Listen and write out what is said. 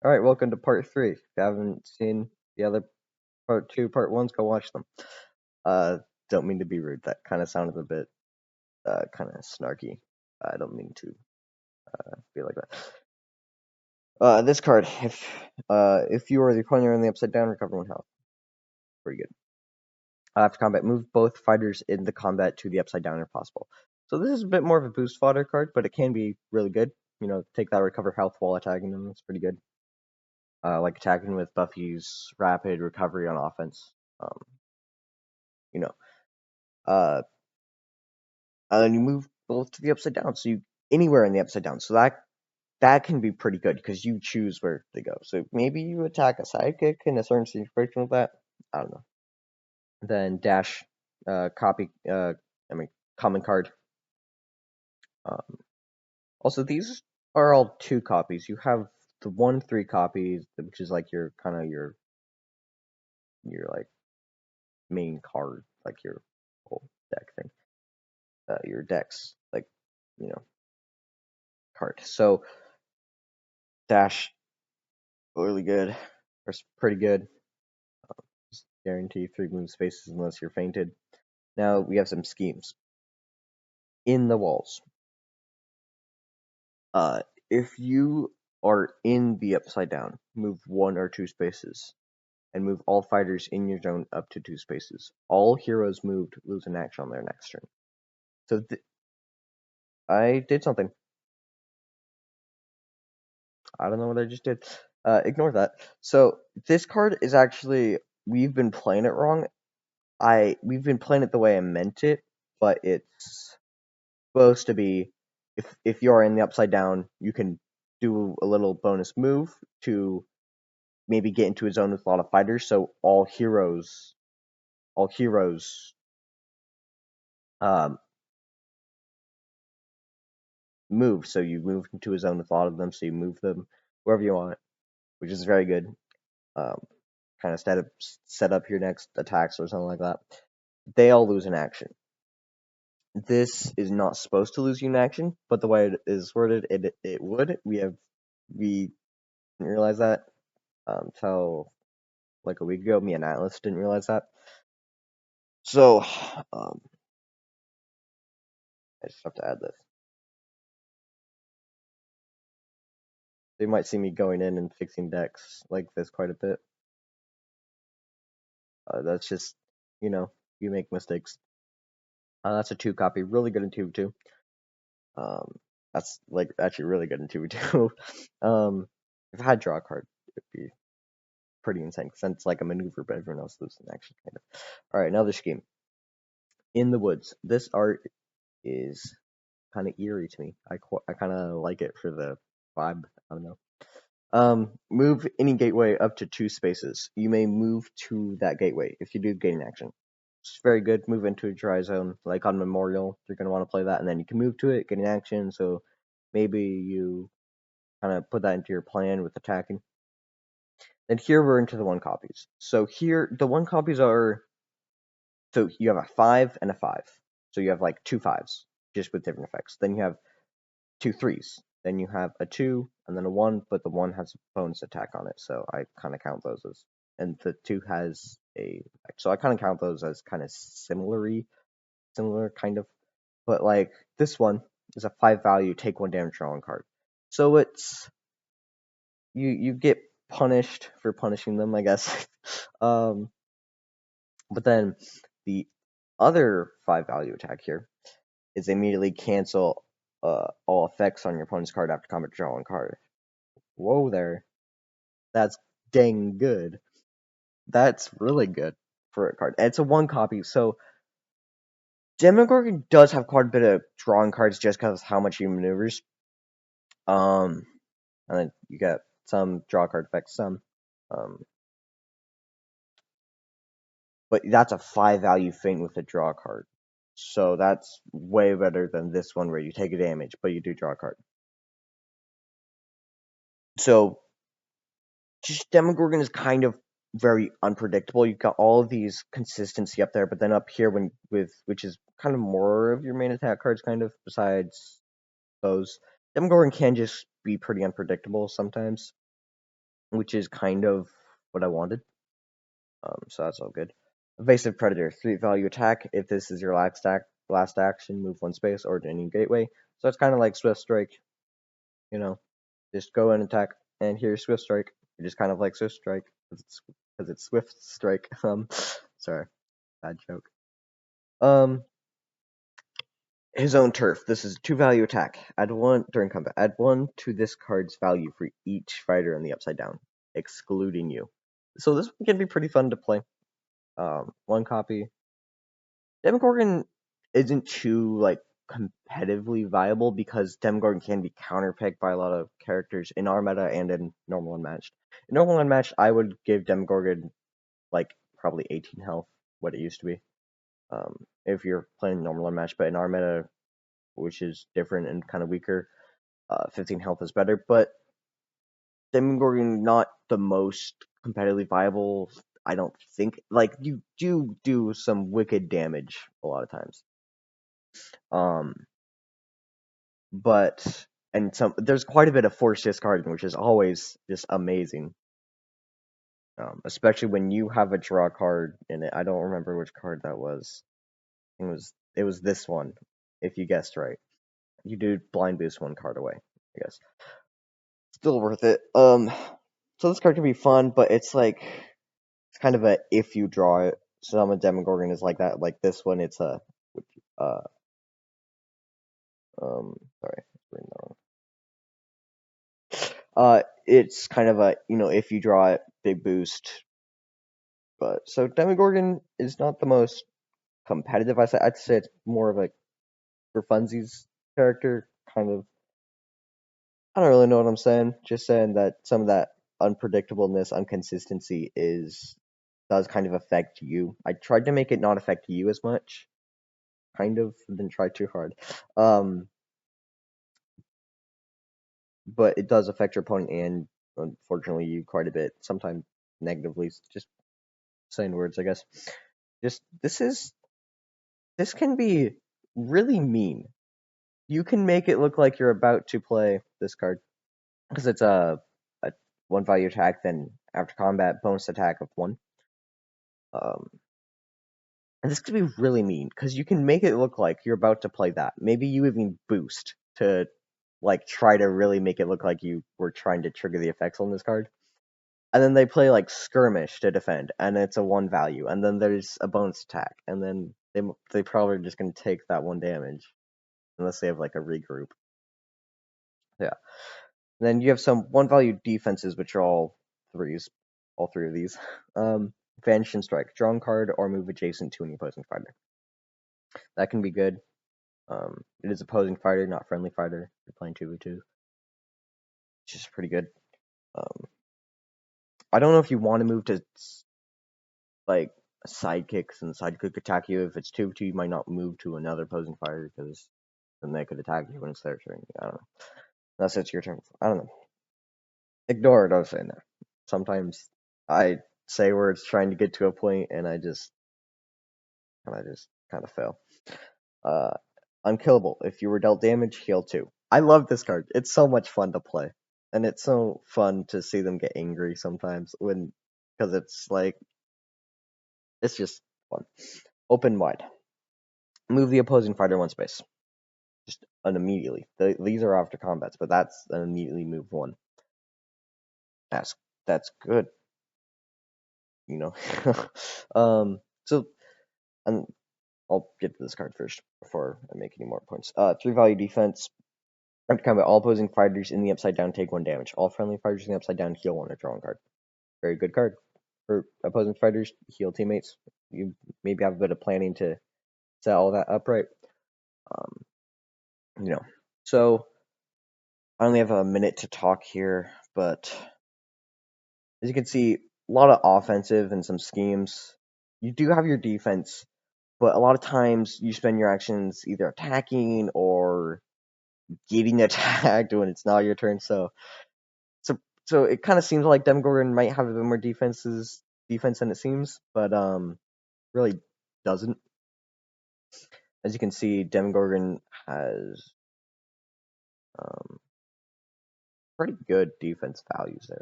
All right, welcome to part three. If you haven't seen the other part two, part ones, go watch them. Uh, don't mean to be rude. That kind of sounded a bit kind of snarky. I don't mean to be like that. This card, if you are the opponent on the upside down, recover 1 health. Pretty good. After combat, move both fighters in the combat to the upside down if possible. So this is a bit more of a boost fodder card, but it can be really good. You know, take that recover health while attacking them. It's pretty good. Like attacking with Buffy's rapid recovery on offense. Um, you know, uh, and then you move both to the upside down, so you anywhere in the upside down. So that can be pretty good because you choose where they go. So maybe you attack a sidekick in a certain situation with that. I don't know. Then dash, copy. Common card. Um, Also, these are all 2 copies. You have the 1-3 copies, which is like your kind of your like main card, like your whole deck thing. Your decks, like you know, card. So dash really good, or pretty good. Just guarantee 3 move spaces unless you're fainted. Now we have some schemes in the walls. If you are in the upside down, move 1 or 2 spaces, and move all fighters in your zone up to 2 spaces. All heroes moved lose an action on their next turn. So I did something. I don't know what I just did. Ignore that. So this card is actually we've been playing it wrong. We've been playing it the way I meant it, but it's supposed to be if you're in the upside down, you can do a little bonus move to maybe get into a zone with a lot of fighters. So all heroes um, move. So you move into a zone with a lot of them. So you move them wherever you want, which is very good. Um, kind of set up your next attacks or something like that. They all lose an action. This is not supposed to lose you an action, but the way it is worded, it would. We didn't realize that until like a week ago. Me and Atlas didn't realize that. So I just have to add this. So you might see me going in and fixing decks like this quite a bit. That's just you make mistakes. That's a 2 copy, really good in 2v2. Um, that's like actually really good in 2v2. If I had draw a card, it'd be pretty insane since it's like a maneuver, but everyone else loses an action kind of. All right, another scheme. In the woods. This art is kind of eerie to me. I kind of like it for the vibe. I don't know. Move any gateway up to 2 spaces. You may move to that gateway if you do gain action. It's very good. Move into a dry zone, like on Memorial. You're gonna want to play that, and then you can move to it, get an action. So maybe you kind of put that into your plan with attacking. And here we're into the 1 copies. So here the 1 copies are so you have a 5 and a 5. So you have like 2 5s just with different effects. Then you have 2 3s. Then you have a 2 and then a 1, but the 1 has a bonus attack on it. So I kind of count those as, and the 2 has a, so I kind of count those as kind of similar kind of. But like this one is a 5 value, take 1 damage, draw 1 card. So it's you get punished for punishing them, I guess. um, but then the other 5 value attack here is immediately cancel all effects on your opponent's card after combat, draw 1 card. Whoa there. That's dang good. That's really good for a card. And it's a 1 copy, so Demogorgon does have quite a bit of drawing cards just because of how much he maneuvers. And then you get some draw card effects, some. Um, but that's a 5 value feint with a draw card. So that's way better than this one where you take a damage, but you do draw a card. So just Demogorgon is kind of very unpredictable. You've got all of these consistency up there, but then up here which is kind of more of your main attack cards, kind of, besides those. Demogorgon can just be pretty unpredictable sometimes. which is kind of what I wanted. So that's all good. Evasive Predator, 3 value attack. If this is your last action, move 1 space or to any gateway. So it's kind of like Swift Strike, you know, just go and attack. And here's Swift Strike, which is kind of like Swift Strike because it's Swift Strike. Sorry, bad joke. His own turf. This is 2 value attack. Add 1 during combat. Add 1 to this card's value for each fighter in the upside down, excluding you. So this one can be pretty fun to play. 1 copy. Demogorgon isn't too like competitively viable because Demogorgon can be counterpicked by a lot of characters in our meta and in normal unmatched. In normal unmatched, I would give Demogorgon like probably 18 health, what it used to be. If you're playing normal unmatched, but in our meta, which is different and kind of weaker, 15 health is better. But Demogorgon not the most competitively viable. I don't think. Like you do some wicked damage a lot of times. But and there's quite a bit of force discarding, which is always just amazing. Especially when you have a draw card in it. I don't remember which card that was. It was this one, if you guessed right. You do blind boost 1 card away, I guess. Still worth it. So this card can be fun, but it's kind of a if you draw it. Some of Demogorgon is like that. Like this one, it's a sorry, it's kind of a if you draw it, big boost. But so Demogorgon is not the most competitive. I'd say it's more of a for funsies character, kind of. I don't really know what I'm saying. Just saying that some of that unpredictableness, inconsistency does kind of affect you. I tried to make it not affect you as much, kind of, didn't try too hard. But it does affect your opponent and unfortunately you quite a bit, sometimes negatively. Just saying words, I guess. This can be really mean. You can make it look like you're about to play this card because it's a 1 value attack, then after combat bonus attack of 1. And this could be really mean because you can make it look like you're about to play that. Maybe you even boost to like try to really make it look like you were trying to trigger the effects on this card. And then they play like skirmish to defend, and it's a 1 value, and then there's a bonus attack, and then they probably are just gonna take that 1 damage unless they have like a regroup. Yeah. And then you have some 1 value defenses, which are all 3s, all 3 of these. Vanish and Strike, draw a card or move adjacent to an opposing fighter. That can be good. It is opposing fighter, not friendly fighter. You're playing 2v2, which is pretty good. I don't know if you want to move to like sidekicks and sidekick attack you. If it's 2v2, you might not move to another opposing fighter because then they could attack you when it's their turn. I don't know. Unless it's your turn. I don't know. Ignore what I was saying there. Sometimes I say words trying to get to a point and I just kind of fail. Unkillable. If you were dealt damage, heal 2. I love this card. It's so much fun to play. And it's so fun to see them get angry sometimes because it's like, it's just fun. Open wide. Move the opposing fighter 1 space. Just immediately. These are after combats, but that's an immediately move 1. That's good. So, and I'll get to this card first before I make any more points. 3 value defense. After combat, all opposing fighters in the upside down take 1 damage. All friendly fighters in the upside down heal 1 or draw 1 card. Very good card. For opposing fighters, heal teammates. You maybe have a bit of planning to set all that up right. So I only have a minute to talk here, but as you can see, a lot of offensive and some schemes. You do have your defense, but a lot of times you spend your actions either attacking or getting attacked when it's not your turn. So it kind of seems like Demogorgon might have a bit more defense than it seems, but really doesn't. As you can see, Demogorgon has pretty good defense values there.